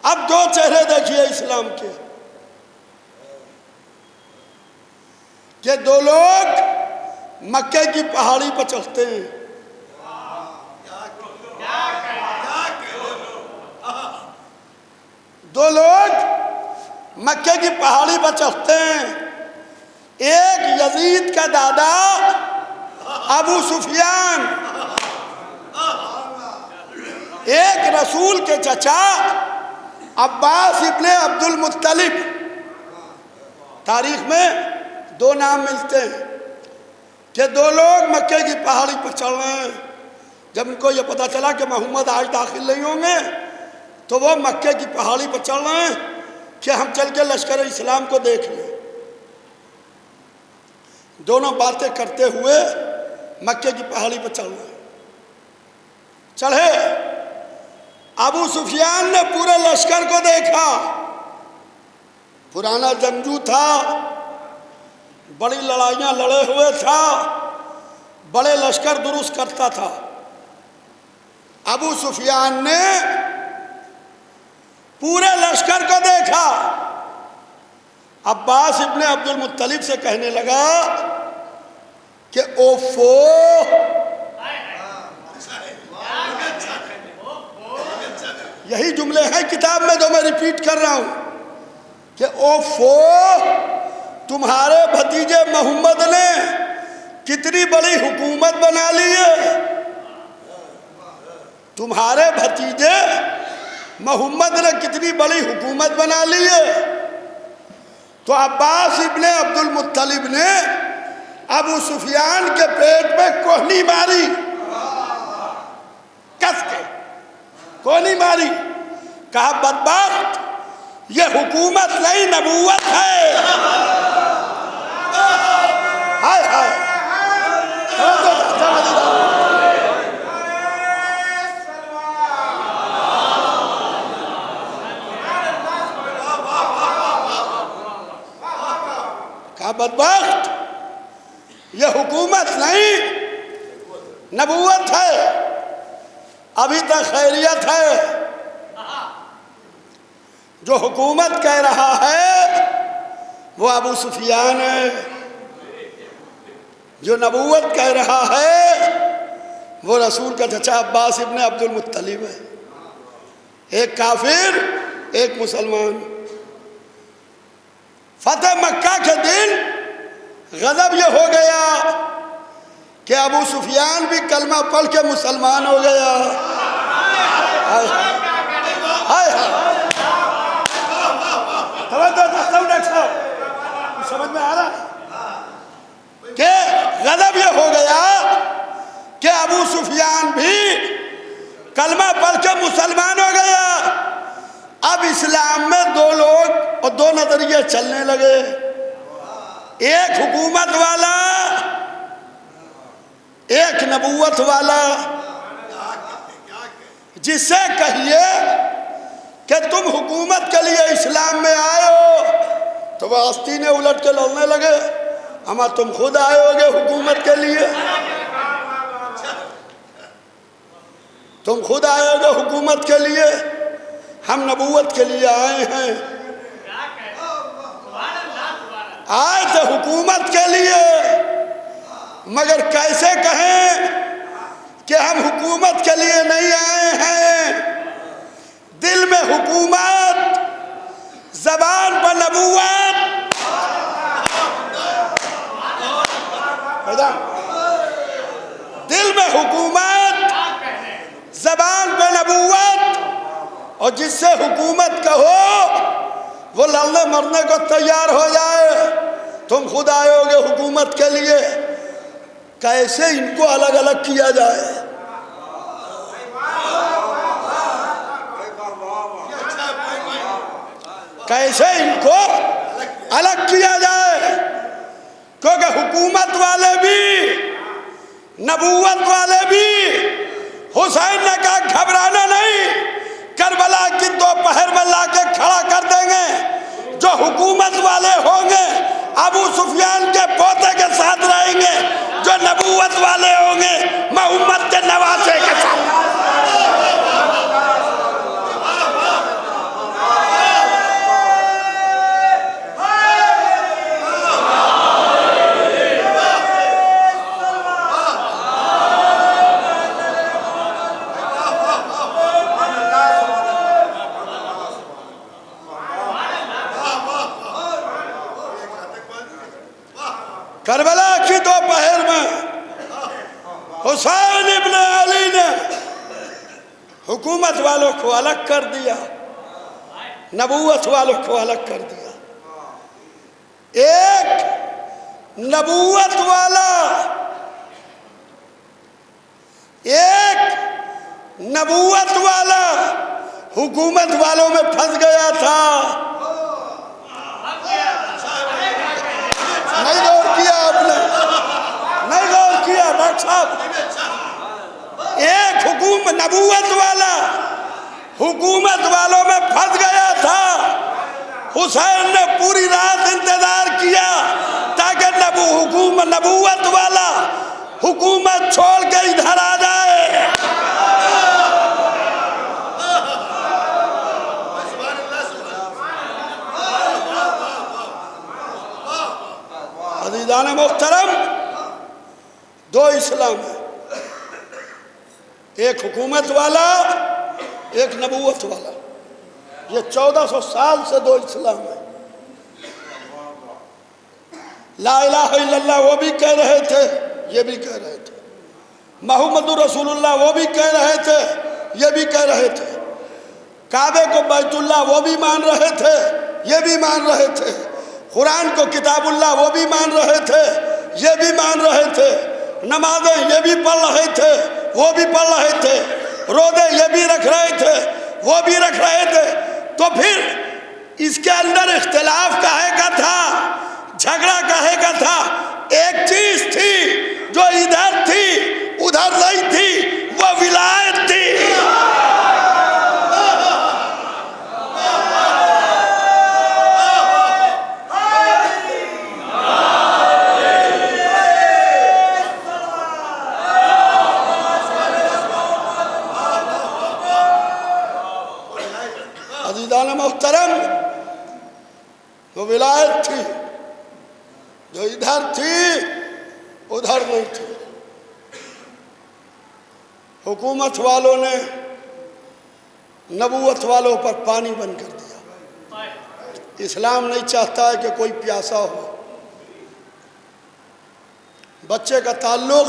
S2: अब दो चेहरे देखिए इस्लाम के, कि दो लोग मक्के की पहाड़ी पर चढ़ते हैं, दो लोग मक्के की पहाड़ी पर चढ़ते हैं। एक यजीद का दादा अबू सुफियान, एक रसूल के चचा अब्बास इब्ने अब्दुल मुत्तलिब। तारीख में दो नाम मिलते हैं कि दो लोग मक्के की पहाड़ी पर चढ़ रहे हैं। जब इनको ये पता चला कि मोहम्मद आज दाखिल नहीं होंगे तो वो मक्के की पहाड़ी पर चढ़ रहे हैं कि हम चल के लश्कर इस्लाम को देख लें। दोनों बातें करते हुए मक्के की पहाड़ी पर चढ़ रहे हैं। चढ़े, अबू सुफियान ने पूरे लश्कर को देखा, पुराना जंगजू था, बड़ी लड़ाइयाँ लड़े हुए था, बड़े लश्कर दुरुस्त करता था। अबू सुफियान ने पूरे लश्कर को देखा। अब्बास इब्ने अब्दुल मुत्तलिब से कहने लगा कि ओफो, यही जुमले हैं किताब में जो मैं रिपीट कर रहा हूं कि ओफो, तुम्हारे भतीजे मोहम्मद ने कितनी बड़ी हुकूमत बना ली है। तुम्हारे भतीजे मोहम्मद ने कितनी बड़ी हुकूमत बना ली है। तो अब्बास इब्ने अब्दुल मुत्तलिब ने अबू सुफियान के पेट में कोहनी मारी, कस के कोहनी मारी। कहा बदबख्त, ये हुकूमत नहीं नबूवत है। हाय हाय, कहा बदबख्त, ये हुकूमत नहीं नबूवत है, अभी तक खैरियत है। जो हुकूमत कह रहा है वो अबू सुफियान है, जो नबूवत कह रहा है वो रसूल का चचा अब्बास इब्ने अब्दुल मुत्तलिब है। एक काफिर, एक मुसलमान। फतेह मक्का के दिन गजब ये हो गया कि अबू सुफियान भी कलमा पढ़ के मुसलमान हो गया। हाय हाय, समझ में आ रहा कि गजब ये हो गया कि अबू सुफियान भी कलमा पढ़ के मुसलमान हो गया। अब इस्लाम में दो लोग और दो नजरिए चलने लगे। एक हुकूमत वाला, एक नबूवत वाला। जिससे कहिए कि तुम हुकूमत के लिए इस्लाम में आए हो, तो वह आस्तीने उलट के लड़ने लगे। अमा तुम खुद आए होगे हुकूमत के लिए, तुम खुद आए होगे हुकूमत के लिए, हम नबूवत के लिए आए हैं। आए थे हुकूमत के लिए, मगर कैसे कहें कि हम हुकूमत के लिए नहीं आए हैं। दिल में हुकूमत, जबान पर नबूवत। दिल में हुकूमत, जबान पे नबूवत। और जिससे हुकूमत कहो वो लड़ने मरने को तैयार हो जाए। तुम खुद आए होगे हुकूमत के लिए, कैसे इनको अलग अलग किया जाए। कैसे इनको अलग किया जाए, क्योंकि हुकूमत वाले भी, नबूवत वाले भी हुसैन ने कहा घबराना नहीं, करबला की दोपहर में लाके खड़ा कर देंगे। जो हुकूमत वाले होंगे अबू सुफियान के पोते के साथ रहेंगे, जो नबूवत वाले होंगे मोहम्मद के नवासे के साथ। करबला की दोपहर में हुसैन इब्ने अली ने हुकूमत वालों को अलग कर दिया, नबूवत वालों को अलग कर दिया। एक नबूवत वाला, एक नबूवत वाला हुकूमत वालों में फंस गया था। नहीं गौर किया आपने, नहीं गौर किया डॉक्टर साहब। एक नबूवत वाला हुकूमत वालों में फंस गया था। हुसैन ने पूरी रात इंतजार किया ताकि नबूवत वाला हुकूमत छोड़ के इधर आ जाए। अज़ीज़ान मोहतरम, दो इस्लाम है, एक हुकूमत वाला, एक नबूवत वाला। ये 1400 साल से दो इस्लाम है। ला इलाहा इल्लल्लाह वो भी कह रहे थे, ये भी कह रहे थे। मुहम्मदुर रसूलुल्लाह वो भी कह रहे थे, ये भी कह रहे थे। काबे को बैतुल्लाह वो भी मान रहे थे, ये भी मान रहे थे। कुरान को किताबुल्लाह वो भी मान रहे थे, ये भी मान रहे थे। नमाजें ये भी पढ़ रहे थे, वो भी पढ़ रहे थे। रोज़े ये भी रख रहे थे, वो भी रख रहे थे। तो फिर इसके अंदर इख्तिलाफ काहे का था, झगड़ा काहे का था? एक चीज थी जो इधर थी उधर नहीं थी, वो विलायत थी। अज़ीज़ान मोहतरम, वो विलायत थी जो इधर थी उधर नहीं थी। हुकूमत वालों ने नबूवत वालों पर पानी बंद कर दिया। इस्लाम नहीं चाहता है कि कोई प्यासा हो। बच्चे का ताल्लुक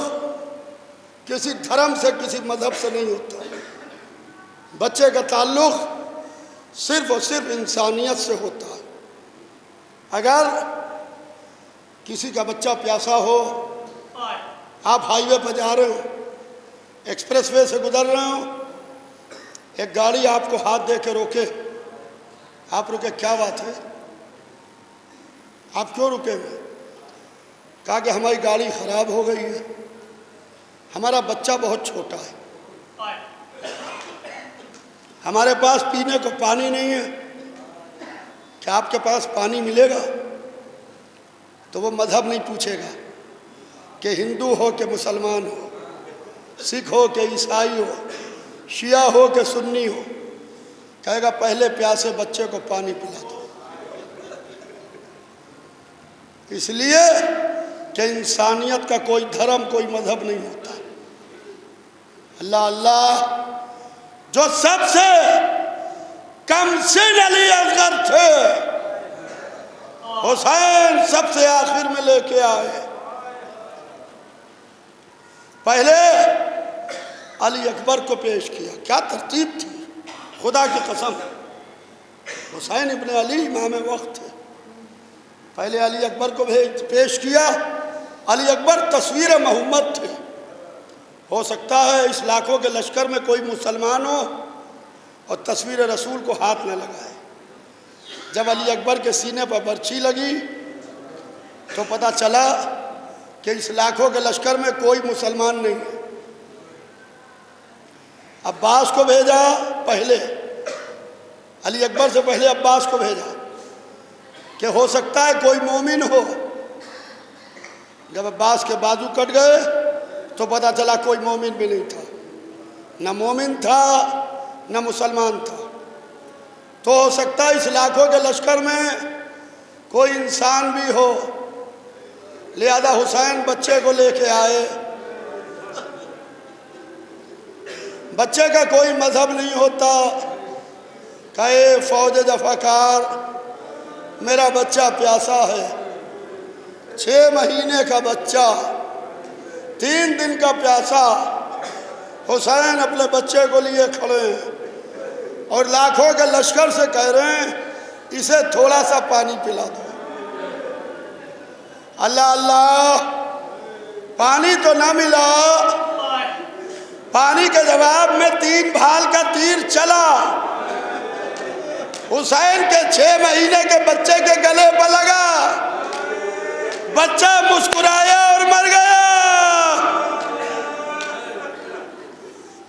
S2: किसी धर्म से, किसी मजहब से नहीं होता। बच्चे का ताल्लुक सिर्फ और सिर्फ इंसानियत से होता है। अगर किसी का बच्चा प्यासा हो, आप हाईवे पर जा रहे हो, एक्सप्रेसवे से गुजर रहे हो, एक गाड़ी आपको हाथ दे के रोके, आप रुके, क्या बात है, आप क्यों रुके? कहा कि हमारी गाड़ी ख़राब हो गई है, हमारा बच्चा बहुत छोटा है, हमारे पास पीने को पानी नहीं है, क्या आपके पास पानी मिलेगा? तो वो मज़हब नहीं पूछेगा कि हिंदू हो कि मुसलमान हो, सिख हो कि ईसाई हो, शिया हो कि सुन्नी हो, कहेगा पहले प्यासे बच्चे को पानी पिला दो। इसलिए कि इंसानियत का कोई धर्म, कोई मजहब नहीं होता। अल्लाह अल्लाह, जो सबसे कम सिन अली असगर थे, हुसैन सबसे आखिर में लेके आए। पहले अली अकबर को पेश किया। क्या तरतीब थी, खुदा की कसम। हुसैन इब्ने अली इमाम वक्त थे। पहले अली अकबर को पेश किया। अली अकबर तस्वीर मोहम्मद थे। हो सकता है इस लाखों के लश्कर में कोई मुसलमान हो और तस्वीर रसूल को हाथ न लगाए। जब अली अकबर के सीने पर बर्छी लगी तो पता चला कि इस लाखों के लश्कर में कोई मुसलमान नहीं है। अब्बास को भेजा पहले, अली अकबर से पहले अब्बास को भेजा कि हो सकता है कोई मोमिन हो। जब अब्बास के बाजू कट गए तो पता चला कोई मोमिन भी नहीं था, न मोमिन था न मुसलमान था। तो हो सकता है इस लाखों के लश्कर में कोई इंसान भी हो। लिहाजा हुसैन बच्चे को लेके आए। बच्चे का कोई मजहब नहीं होता। कहे फौज जफाकार, मेरा बच्चा प्यासा है, 6 महीने का बच्चा, 3 दिन का प्यासा। हुसैन अपने बच्चे को लिए खड़े हैं और लाखों के लश्कर से कह रहे हैं इसे थोड़ा सा पानी पिला दो। अल्लाह अल्लाह, पानी तो ना मिला। पानी के जवाब में 3 भाल का तीर चला। हुसैन के 6 महीने के बच्चे के गले पर लगा। बच्चा मुस्कुराया और मर गया।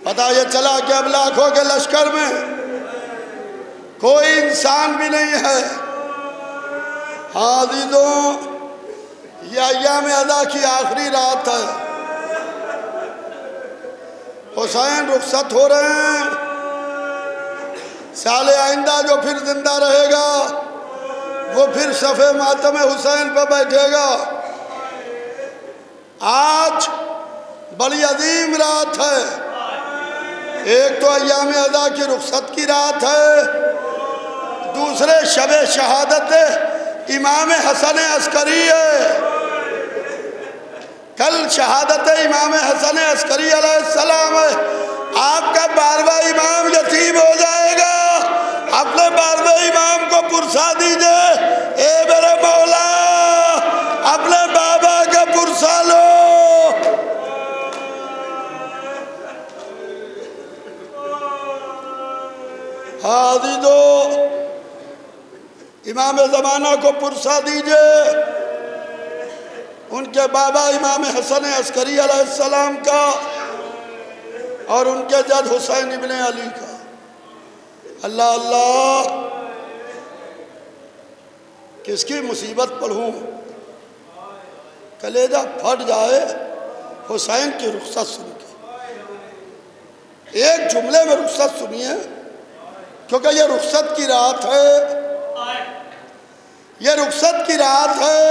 S2: पता ये चला कि अब लाखों के लश्कर में कोई इंसान भी नहीं है। हाँ अज़ीज़ों, ये अय्याम अदा की आखिरी रात है। हुसैन रुखसत हो रहे हैं। साले आइंदा जो फिर जिंदा रहेगा वो फिर सफ़े मातम हुसैन पर बैठेगा। आज बड़ी अजीम रात है। एक तो अय्याम अज़ा की रुखसत की रात है, दूसरे शब शहादत इमाम हसन अस्करी है। कल शहादत इमाम हसन अस्करी अलैहिस्सलाम है। आपका 12वां इमाम यतीम हो जाएगा, अपने 12वें इमाम को पुरसा दीजिए। ए मेरे मौला, अपने बाबा का पुरसा लो। हादी दो इमाम ज़माना को पुरसा दीजिए, उनके बाबा इमाम हसन अस्करी अलैहिस्सलाम का और उनके जद हुसैन इब्ने अली का। अल्लाह अल्लाह, किसकी मुसीबत पढ़ूं, कलेजा फट जाए हुसैन की रुखसत सुन के। एक जुमले में रुखसत सुनिए, क्योंकि ये रुखसत की रात है। ये रुखसत की रात है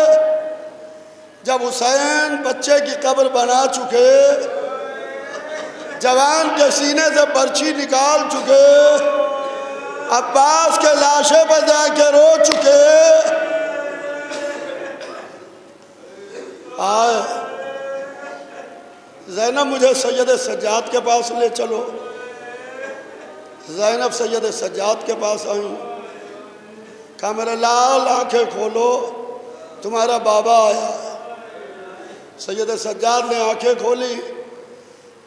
S2: जब हुसैन बच्चे की कब्र बना चुके, जवान के सीने से बर्छी निकाल चुके, अब्बास के लाशे पर जाके रो चुके। आए ज़ैनब, मुझे सैयद सज्जाद के पास ले चलो। ज़ैनब सैयद सज्जाद के पास आई, कहा मेरे लाल आंखें खोलो, तुम्हारा बाबा आया। सैयद सज्जाद ने आंखें खोली,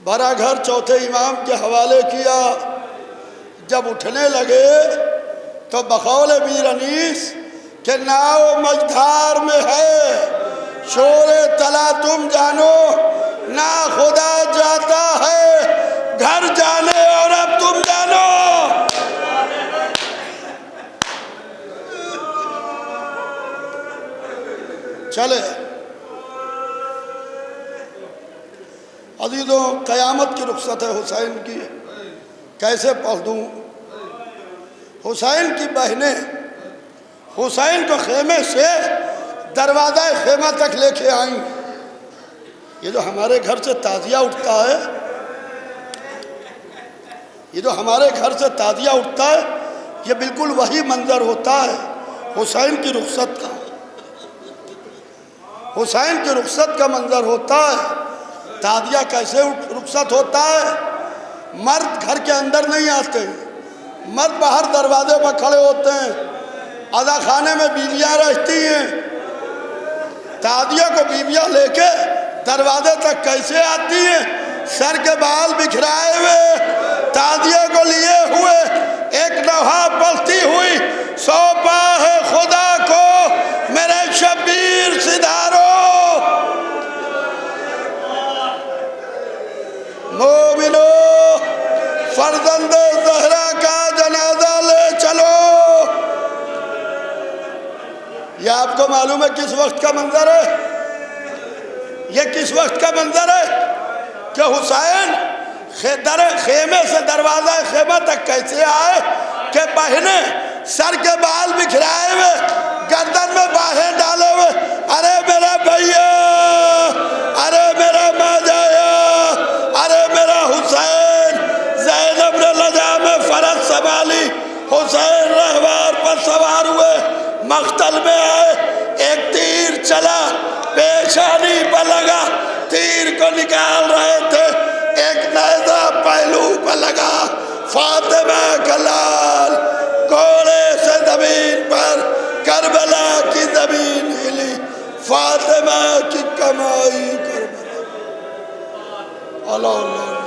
S2: भरा घर चौथे इमाम के हवाले किया। जब उठने लगे तो बकौल मीर अनीस के नाव मझधार में है, शोरे तला तुम जानो ना खुदा जाता है, घर जाने और अब तुम जानो। चले अजीजों, क़यामत की रुखसत है हुसैन की, कैसे पढ़ दूँ। हुसैन की बहनें हुसैन को खेमे से दरवाज़ा खेमा तक लेके आई। ये जो हमारे घर से ताज़िया उठता है, ये जो हमारे घर से ताज़िया उठता है, ये बिल्कुल वही मंजर होता है हुसैन की रुखसत का। हुसैन की रुखसत का मंजर होता है। ताज़िया कैसे रुखसत होता है? मर्द घर के अंदर नहीं आते, मर्द बाहर दरवाजे पर खड़े होते हैं। अज़ा खाने में बीवियाँ रहती हैं। ताज़िया को बीवियाँ लेके दरवाजे तक कैसे आती हैं? सर के बाल बिखराए हुए, ताज़िया को लिए हुए, एक नौहा पलती हुई, सौंपा है खुदा को मेरे शबीर सितारो। मोमिनो, फर्जंदे ज़हरा का जनाजा ले चलो। ये आपको मालूम है किस वक्त का मंजर है? ये किस वक्त का मंजर है कि हुसैन खेमे से दरवाजा खेमा तक कैसे आए कि बहने सर के बाल बिखराए हुए, गर्दन में बाहें डाले हुए, अरे मेरा भैया, अरे मेरा माजाया, अरे मेरा हुसैन। ज़ैनब ने लजा में फरज संभाली, हुसैन रहवार पर सवार हुए, मख्तल में आए। एक तीर चला, पेशानी पर लगा, तीर को निकाल रहे थे, एक नेज़ा पहलू पर लगा। फातिमा का लाल घोड़े से जमीन पर, करबला की जमीन हिली, फातिमा की कमाई करबला। अल्लाह अल्लाह।